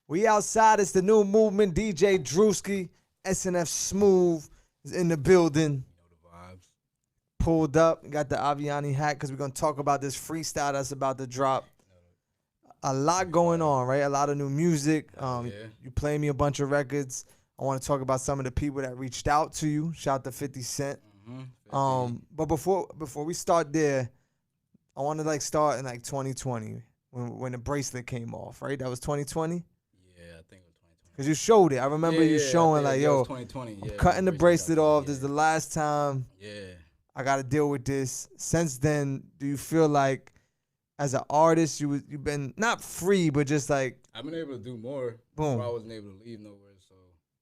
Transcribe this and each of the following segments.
We outside. It's the new movement. DJ Drewski, Snf Smoove is in the building. The vibes. Pulled up. Got the Avianne hat because we're going to talk about this freestyle that's about to drop. A lot going on, right? A lot of new music. You play me a bunch of records. I want to talk about some of the people that reached out to you. Shout to 50 Cent. But before we start there, I want to start in 2020 when the bracelet came off, right? That was 2020. Yeah, I think it was 2020. Cause you showed it. I remember you showing yo, 2020. I'm cutting the bracelet off. This is the last time. Yeah. I got to deal with this. Since then, do you feel like, as an artist, you've been not free, but just I've been able to do more. Boom. I wasn't able to leave nowhere, so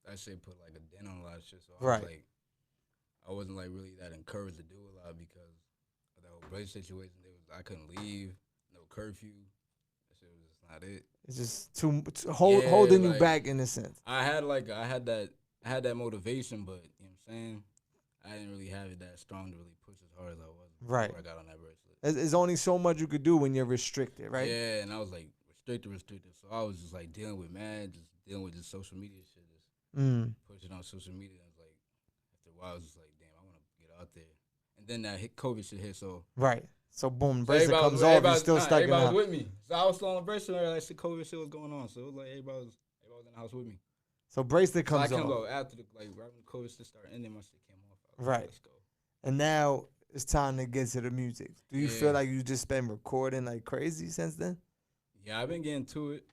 that shit put a dent on a lot of shit. So I wasn't really that encouraged to do a lot because of that whole bracelet situation. I couldn't leave, no curfew. That shit was just not it. It's just too holding you back in a sense. I had that motivation, but you know what I'm saying, I didn't really have it that strong to really push as hard as I was before I got on that bracelet. There's only so much you could do when you're restricted, right? Yeah, and I was restricted. So I was just dealing with just social media shit, just pushing on social media. I was after a while, I was just damn, I want to get out there. And then that COVID shit hit, so So boom, bracelet comes off, you're still stuck in the house. Everybody was with me. So I was still on the bracelet, COVID shit was going on. So it was everybody was in the house with me. So bracelet comes off. I can go after right when the COVID shit started ending, my shit came off. Let's go. And now it's time to get to the music. Do you feel like you just been recording like crazy since then? Yeah, I've been getting to it.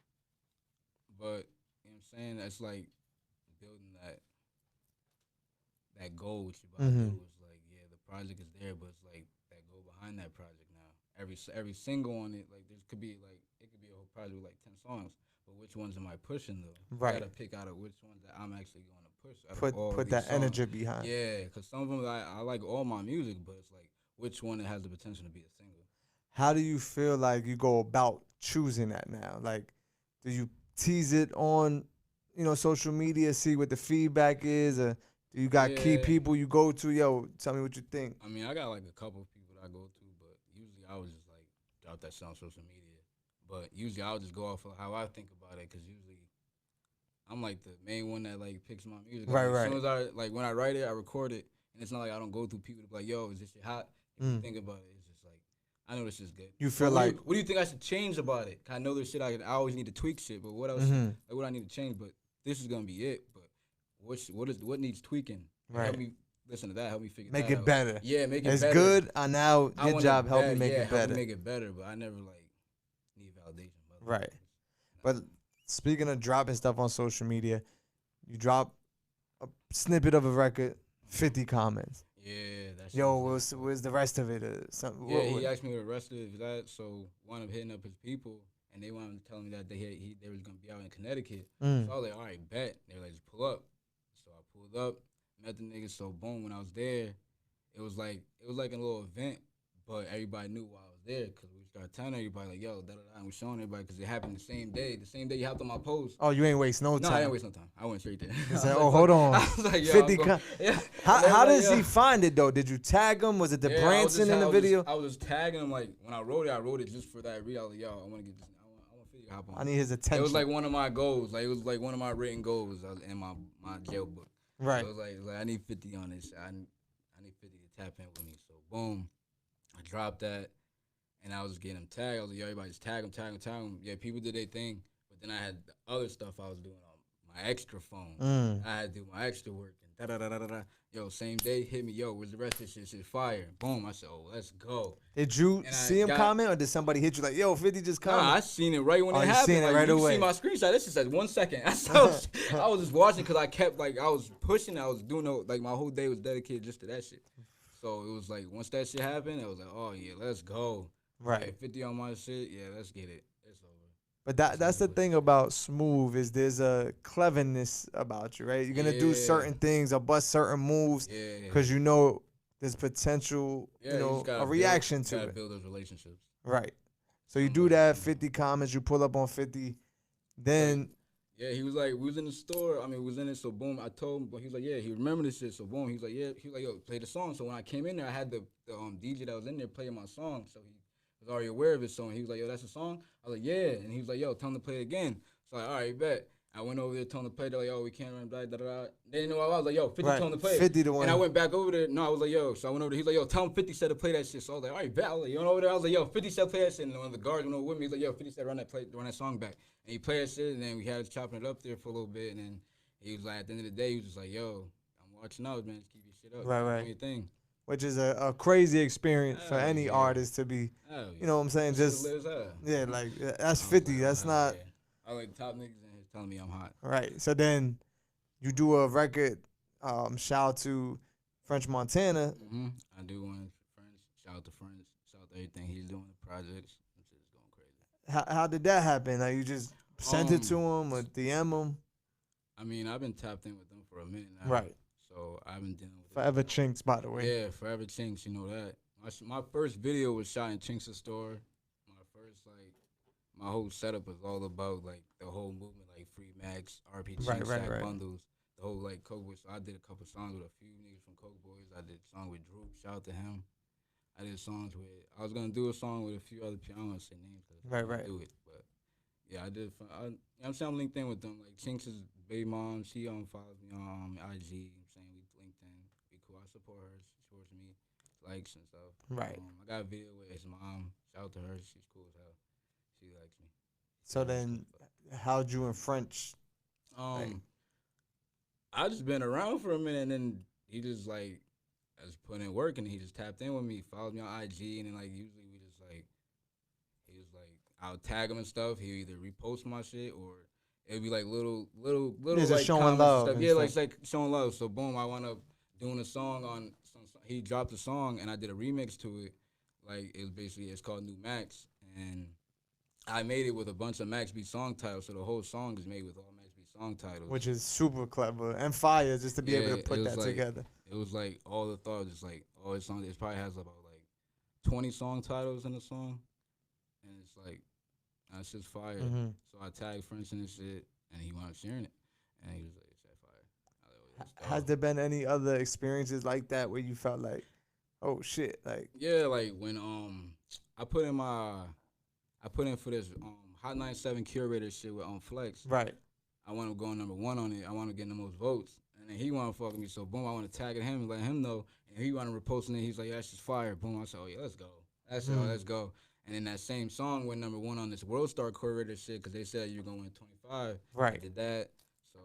But, you know what I'm saying? That's building that goal, what you about to do. It's the project is there, but it's that goal behind that project now. Every single on it, there could be it could be a whole project with 10 songs. But which ones am I pushing though? Right. I gotta pick out which ones that I'm actually going to push. Put that songs. Energy behind. Yeah, because some of them I like all my music, but it's which one that has the potential to be a single. How do you feel like you go about choosing that now? Do you tease it on, social media, see what the feedback is, or do you got key people you go to? Yo, tell me what you think. I mean, I got a couple of people that I go to, but usually I would just drop that shit on social media. But usually I'll just go off of how I think about it, because usually I'm the main one that picks my music. Right. As soon as I when I write it, I record it, and it's not I don't go through people to be yo, is this shit hot? If you think about it, it's just I know this shit's good. You feel what do you think I should change about it? I know there's shit I always need to tweak shit, but what else? What I need to change? But this is gonna be it. But what needs tweaking? Right. Help me listen to that. Help me figure make that it out. better. Yeah, make it it's better. It's good. Now your job help me make it better. Help me make it better. But I never need validation. Right. But speaking of dropping stuff on social media, you drop a snippet of a record, 50 comments. Yeah, that's where's the rest of it? He asked me what the rest of it was. So wound up hitting up his people, and they wanted to tell me that they was gonna be out in Connecticut. So I was all right, bet. They were just pull up. So I pulled up, met the niggas. So boom, when I was there, it was like a little event, but everybody knew why I was there because we started telling everybody yo, and we showing everybody because it happened the same day. The same day you hopped on my post. Oh, you ain't waste no time. No, I didn't waste no time. I went straight there. He said, hold on. I was 50 How does he find it though? Did you tag him? Was it the Branson in the video? I was just tagging him when I wrote it just for that read. I was yo, I want to get this. I want 50 to hop on. I need his attention. It was one of my goals. It was one of my written goals in my jail book. Right. So it was I need 50 on this. I need 50 to tap in with me. So boom, I dropped that. And I was just getting them tagged. I was yo, everybody just tag them. Yeah, people did their thing. But then I had the other stuff I was doing on my extra phone. I had to do my extra work. And da-da-da-da-da. Yo, same day, hit me. Yo, where's the rest of this shit? Shit fire. Boom. I said, oh, let's go. Did you see him comment, or did somebody hit you yo, 50 just comment? Nah, I seen it right when it happened. Seen it right away. You see my screenshot. This just said 1 second. I was just watching because I kept, I was pushing. I was doing, my whole day was dedicated just to that shit. So it was once that shit happened, I was oh, yeah, let's go. Right. Yeah, 50 on my shit, yeah, let's get it. It's over. But that's the thing about Smoove is there's a cleverness about you, right? You're going to do certain things or bust certain moves because there's potential, a reaction to it. You got to build those relationships. Right. So you do that, 50 comments, you pull up on 50, then... Yeah, he was we was in the store. I mean, we was in it, so boom, I told him, but he was he remembered this shit, so boom, he was yo, play the song. So when I came in there, I had the DJ that was in there playing my song, so he was already aware of it. So he was yo, that's a song? I was yeah. And he was yo, tell him to play it again. So like, all right, bet. I went over there, told him to play. They're like, yo, we can't run, blah, blah, blah. Then, you know, I was like, yo, 50 Right. told him to play. 50 to win. And I went back over there. No, I was like, yo. So I went over there. He's like, yo, tell him 50 said to play that shit. So I was like, all right, bet. I was like, you went over there. I was like, yo, 50 said play that shit. And one of the guards went over with me. He's like, yo, 50 said run that song back. And he played that shit. And then we had chopping it up there for a little bit. And then he was like, at the end of the day, he was just like, yo, I'm watching out, man. Just keep your shit up. Right. Do your thing. Which is a crazy experience for any artist to be, you know what I'm saying? Just, yeah, like, that's 50. That's not. Yeah. I like top niggas in here telling me I'm hot. Right. So then you do a record, shout out to Frenchmontana. Mm-hmm. I do one for French. Shout out to French. Shout out to everything he's doing, the projects. That shit is going crazy. How did that happen? Like, you just sent it to him or DM him? I mean, I've been tapped in with them for a minute now. Right. So I've been dealing with Forever Chinks, by the way. Yeah, Forever Chinks, you know that. My first video was shot in Chinks' store. My whole setup was all about, like, the whole movement, like, Free Max, RPG, Sack Bundles, the whole, like, Coke Boys. So I did a couple songs with a few niggas from Coke Boys. I did a song with Drew, shout out to him. I did songs with, I was going to do a song with a few other people. I don't want to say names because I can't do it. But, yeah, I did, you know I'm saying, I'm linked in with them. Like, Chinks' baby mom, she follows me on IG. You know what I'm saying, we linked in. We cool. I support her. She supports me, likes and stuff. Right. I got a video with his mom. Shout out to her. She's cool as hell. She likes me. So then, how'd you and French? I just been around for a minute, and then he just, like, I just put in work, and he just tapped in with me, followed me on IG, and then, like, usually we just, like, he was like, I'll tag him and stuff. He'll either repost my shit or it'll be like little just like showing love. Stuff. Yeah, like showing love. So boom, I wound up doing a song on. He dropped a song, and I did a remix to it. Like, it's called New Max, and I made it with a bunch of Max B song titles, so the whole song is made with all Max B song titles. Which is super clever and fire just to be able to put that together. It was like all the thoughts, just like all his songs. It probably has about like 20 song titles in the song, and it's like that's just fire. Mm-hmm. So I tagged French in this shit, and he wound up sharing it, and he was like, "It's that fire." Has there been any other experiences like that where you felt like, oh shit, like? Yeah, like when I put in for this Hot 97 curator shit with Flex. Right. I want to go number 1 on it. I want to get the most votes, and then he want to fuck with me. So boom, I want to tag him and let him know, and he want to repost it. He's like, yeah, that's just fire. Boom, I said, oh yeah, let's go. That's it. Let's go. And then that same song went number 1 on this World Star curator shit because they said you're gonna win 25. Right. I did that. So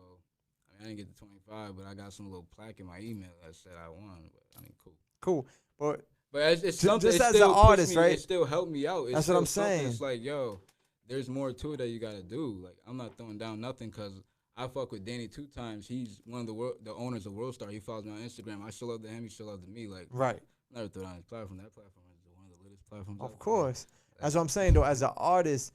I didn't get the 25, but I got some little plaque in my email that said I won. But I mean, cool. But it's something. Just as an artist, right? It still helped me out. That's what I'm saying. It's like, yo, there's more to it that you gotta do. Like, I'm not throwing down nothing because I fuck with Danny 2 times. He's one of the owners of World Star. He follows me on Instagram. I show love to him. He show love to me. Like, right. Never throw down his platform. That platform is one of the latest platforms. Of course. That's what I'm saying, though. As an artist,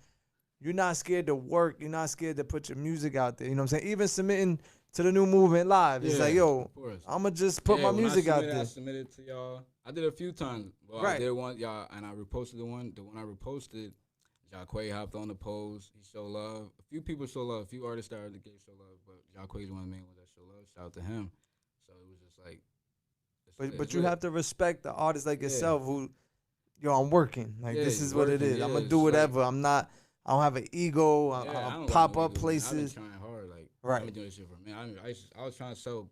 you're not scared to work. You're not scared to put your music out there. You know what I'm saying? Even submitting to the new movement live. It's like, yo, I'm going to just put my music out there. I submitted to y'all. I did a few times. Well, right. I did one, y'all, and I reposted the one. The one I reposted, Jacquay hopped on the post. He showed love. A few people show love. A few artists started to get show love, but Jacquay's one of the main ones that show love. Shout out to him. So it was just like. But you have to respect the artists like yourself who, yo, I'm working. Like, this is what it is. I'm going to do whatever. I don't have an ego. I'll pop up places. I've been trying hard. Like, right. I've been doing this shit for a minute. I was trying to sell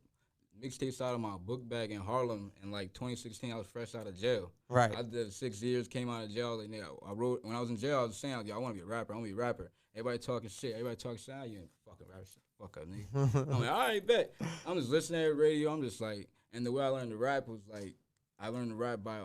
mixtapes out of my book bag in Harlem in like 2016. I was fresh out of jail. Right. I did 6 years, came out of jail. Like, I wrote, when I was in jail, I was saying, yo, I want to be a rapper. I want to be a rapper. Everybody talking shit. You ain't fucking rapper shit. Fuck up, nigga. I'm like, all right, bet. I'm just listening to the radio. I'm just like, and the way I learned to rap was like, I learned to rap by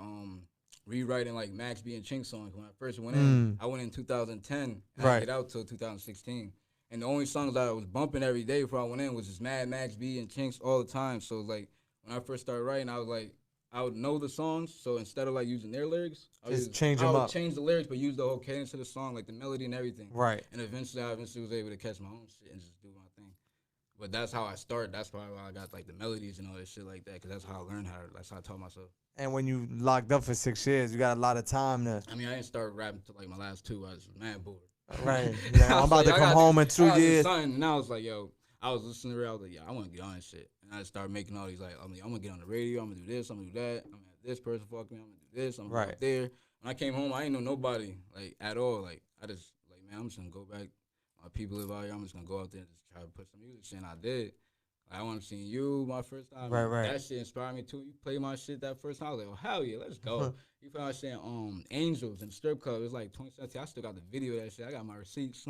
rewriting like Max B and Chink songs. When I first went in, I went in 2010, and I didn't get out till 2016. And the only songs that I was bumping every day before I went in was just Mad Max B and Chinks all the time. So like when I first started writing, I was like, I would know the songs. So instead of like using their lyrics, I would change the lyrics, but use the whole cadence of the song, like the melody and everything. Right. And eventually I was able to catch my own shit and just do my thing. But that's how I started. That's why I got like the melodies and all that shit like that, because that's how I learned that's how I taught myself. And when you locked up for 6 years, you got a lot of time to. I mean, I didn't start rapping until like my last 2. I was mad bored. Right. Yeah, I'm about to come home in 2 years. And I was like, yo, I was listening to it. I was like, yeah, I want to get on this shit. And I started making all these like, I'm going to get on the radio. I'm going to do this. I'm going to do that. I'm going to have this person fuck me. I'm going to do this. I'm going to go up there. When I came home, I didn't know nobody like at all. Like, I just like, man, I'm just going to go back my people live out here. I'm just gonna go out there and just try to put some music shit. And I did. Like, I want to see you my first time. Right. That shit inspired me too. You played my shit that first time. I was like, oh hell yeah, let's go. You played my shit in Angels in the strip club. It was like 2017. I still got the video of that shit. I got my receipts.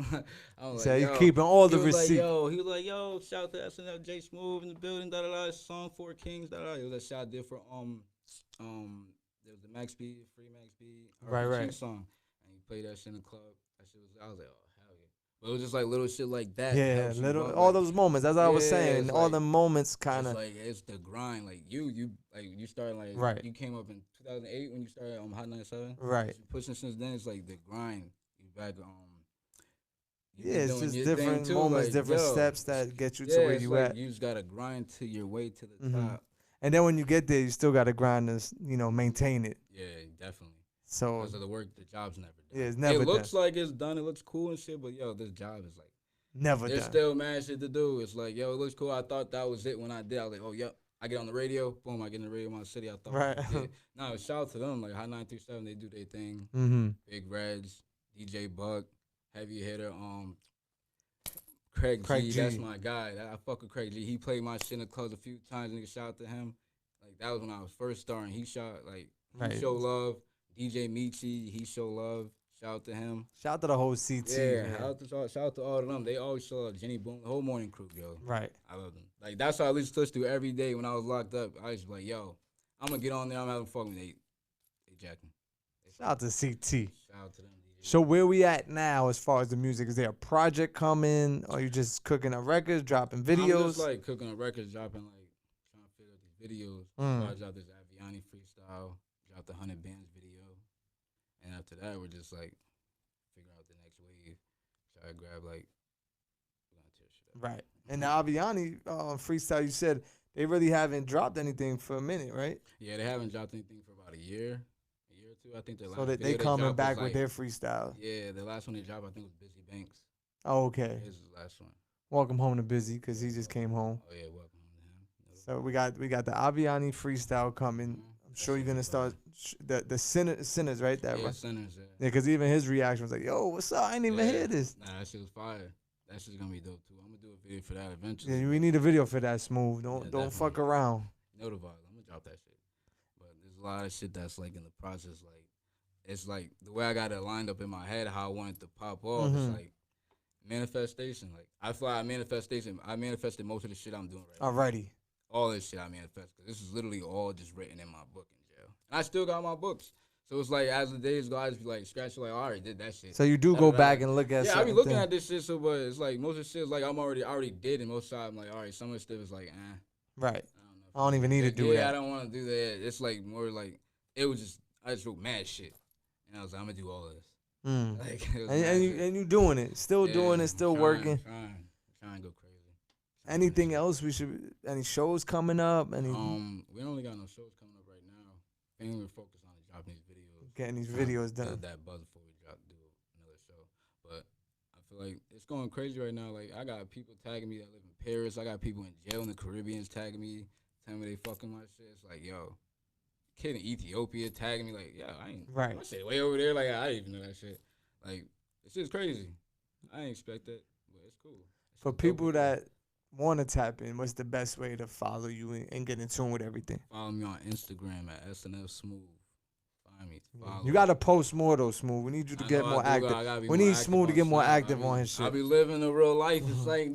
I was So like, you keeping all the receipts. He was like, yo, shout to SNF J Smoove in the building. Da da da. Song 4 Kings. Da da. It was a shot I did for there was the Max B, Free Max B, right. song, and he played that shit in the club. That shit was. I was like, oh. But it was just like little shit like that. Yeah, all those moments. That's what I was saying. All the moments kind of. It's like it's the grind. Like you started like right. You came up in 2008 when you started on Hot 97. Right. Pushing since then, it's like the grind. You back it's just different moments, different steps that get you to where you at. You just gotta grind to your way to the top. And then when you get there, you still gotta grind to maintain it. Yeah, definitely. So because of the work, the job's never done. Yeah, it's never done. It looks like it's done. It looks cool and shit, but yo, this job is like never done. There's still mad shit to do. It's like, yo, it looks cool. I thought that was it when I did. I was like, oh, yep. I get on the radio. Boom, I get in the radio in my city. I thought right. No, shout out to them. Like Hot 937, they do their thing. Big Reds, DJ Buck, Heavy Hitter, Craig G. That's my guy. I fuck with Craig G. He played my shit in the clubs a few times. Nigga, shout out to him. Like that was when I was first starting. He shot like he show love. DJ Michi, he show love. Shout out to him. Shout out to the whole CT. Yeah, shout out to all of them. They always show up. Jenny Boone, the whole morning crew, yo. Right. I love them. Like that's how I used to touch to every day when I was locked up. I used to be like, yo, I'm gonna get on there. I'm having fun with they jacking. Shout out to CT. Shout out to them. So where we at now as far as the music? Is there a project coming? Or you just cooking up records, dropping videos? I'm just like cooking up records, dropping like trying to figure out these videos. So I dropped this Avianne freestyle, dropped the 100 bands video. And after that, we're just like figuring out the next wave. Try to grab like, we're gonna tear shit up. Right. And the Avianne freestyle, you said they really haven't dropped anything for a minute, right? Yeah, they haven't dropped anything for about a year or two. I think their last so they coming back with their freestyle. Yeah, the last one they dropped I think was Busy Banks. Oh, okay. His is the last one. Welcome home to Busy because he just came home. Oh yeah, welcome home to him. So we got the Avianne freestyle coming. I'm sure you're gonna start the sinners right there. Yeah, right? Sinners. Yeah, because even his reaction was like, "Yo, what's up? I ain't even hear this." Nah, that shit was fire. That shit's gonna be dope too. I'm gonna do a video for that eventually. Yeah, we need a video for that, Smoove. Don't fuck around. You know the vibe. I'm gonna drop that shit. But there's a lot of shit that's like in the process. Like it's like the way I got it lined up in my head, how I wanted to pop off. It's like manifestation. Like I feel like I manifested most of the shit I'm doing right now. Alrighty. All this shit I manifest. Cause this is literally all just written in my book in jail. And I still got my books. So it's like as the days go, I just be like scratching like, I already did that shit. So you do go back and look at. Yeah, I be looking at this shit. So, but it's like most of the shit is like I already did, and most of the time I'm like, all right, some of the stuff is like, right. I don't even need to do that. Yeah, I don't want to do that. It's like more like it was just I just wrote mad shit, and I was like, I'm gonna do all of this. Like, and you doing it, still doing it, still working. Trying to go crazy. Anything else any shows coming up? We don't really got no shows coming up right now. I think we're focused on dropping these videos. Getting these videos done. That buzz before we do another show. But I feel like it's going crazy right now. Like I got people tagging me that live in Paris. I got people in jail in the Caribbean tagging me, telling me they fucking my shit. It's like, yo, kid in Ethiopia tagging me like, yo, I ain't right. My shit way over there. Like I didn't even know that shit. Like it's just crazy. I ain't expect that, but it's cool. For people that want to tap in, what's the best way to follow you and get in tune with everything? Follow me on Instagram at Snf Smoove. Find me. You got to post more though, Smoove. We need you to get more active. We need Smoove to get more active on his shit. I be living a real life. It's like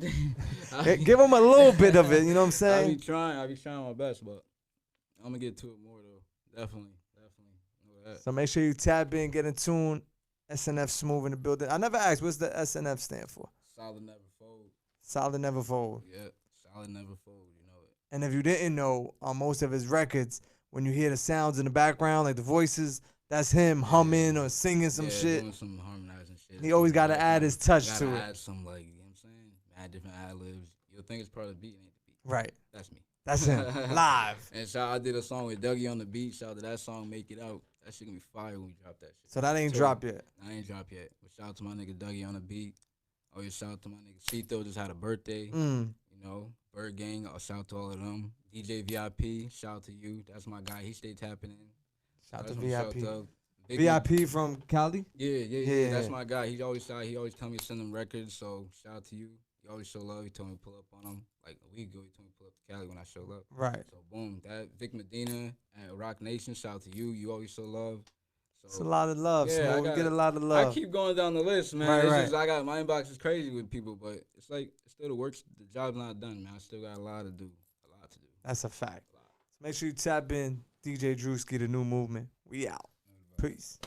give him a little bit of it. You know what I'm saying? I be trying my best, but I'm gonna get to it more though. Definitely. Know that. So make sure you tap in, get in tune. SNF Smoove in the building. I never asked, what's the SNF stand for? Solid Never Fold. Solid Never Fold. Yeah, Solid Never Fold. You know it. And if you didn't know, on most of his records, when you hear the sounds in the background, like the voices, that's him humming or singing some shit. Doing some harmonizing shit. He always got to add his touch to it. Gotta add some, like, you know what I'm saying? Add different ad-libs. You'll think it's part of the beat, and ain't the beat. Right. That's me. That's him. Live. And I did a song with Dougie on the beat. Shout out to that song, Make It Out. That shit gonna be fire when we drop that shit. So that ain't dropped yet? I ain't dropped yet. But shout out to my nigga Dougie on the beat. Oh, yeah, shout out to my nigga Cito, just had a birthday. You know, Bird Gang, shout out to all of them. DJ VIP, shout out to you. That's my guy. He stayed tapping in. Shout out to VIP. VIP from Cali? Yeah. That's my guy. He always tell me to send him records. So shout out to you. He always show love. He told me to pull up on him. Like a week ago, he told me to pull up to Cali when I showed up. Right. So boom, that Vic Medina and Rock Nation. Shout out to you. You always show love. So, it's a lot of love. Yeah, we get a lot of love. I keep going down the list, man. Right, Just I got my inbox is crazy with people, but it's like it's still the work's the job's not done, man. I still got a lot to do. That's a fact. So make sure you tap in DJ Drewski, the new movement. We out. Peace.